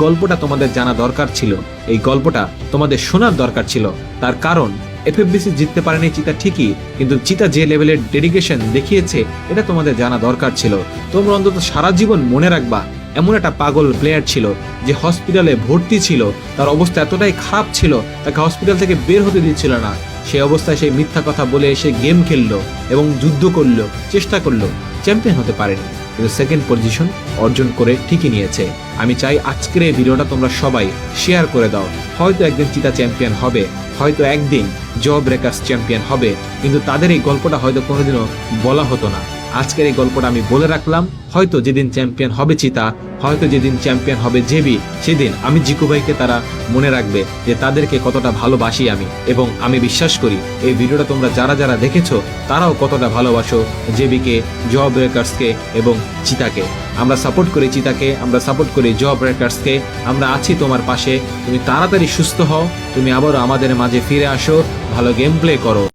গল্পটা তোমাদের জানা দরকার ছিল, এই গল্পটা তোমাদের শোনার দরকার ছিল। তার কারণ এফএফবিসি জিততে পারেনি চিতা ঠিকই, কিন্তু চিতা যে লেভেলের ডেডিকেশন দেখিয়েছে এটা তোমাদের জানা দরকার ছিল। তোমরা অন্তত সারা জীবন মনে রাখবা এমন একটা পাগল প্লেয়ার ছিল যে হসপিটালে ভর্তি ছিল, তার অবস্থা এতটাই খারাপ ছিল তাকে হসপিটাল থেকে বের হতে দিচ্ছিল না। সেই অবস্থায় সেই মিথ্যা কথা বলে এসে গেম খেললো এবং যুদ্ধ করলো, চেষ্টা করলো, চ্যাম্পিয়ন হতে পারেনি, কিন্তু সেকেন্ড পজিশন অর্জন করে ঠিকই নিয়েছে। আমি চাই আজকের এই ভিডিওটা তোমরা সবাই শেয়ার করে দাও। হয়তো একদিন চিতা চ্যাম্পিয়ন হবে, হয়তো একদিন জ ব্রেকার্স চ্যাম্পিয়ন হবে, কিন্তু তাদের এই গল্পটা হয়তো কোনোদিনও বলা হতো না। আজকের এই গল্পটা আমি বলে রাখলাম। হয়তো যেদিন চ্যাম্পিয়ন হবে চিতা, হয়তো যেদিন চ্যাম্পিয়ন হবে জেবি, সেদিন আমি জিকু ভাইকে তারা মনে রাখবে যে তাদেরকে কতটা ভালোবাসি আমি। এবং আমি বিশ্বাস করি এই ভিডিওটা তোমরা যারা যারা দেখেছো তারাও কতটা ভালোবাসো জেবিকে, জ ব্রেকার্সকে এবং চিতাকে। আমরা সাপোর্ট করি চিতাকে, আমরা সাপোর্ট করি জ ব্রেকার্সকে। আমরা আছি তোমার পাশে। তুমি তাড়াতাড়ি সুস্থ হও, তুমি আবারও আমাদের মাঝে ফিরে আসো, ভালো গেম প্লে করো।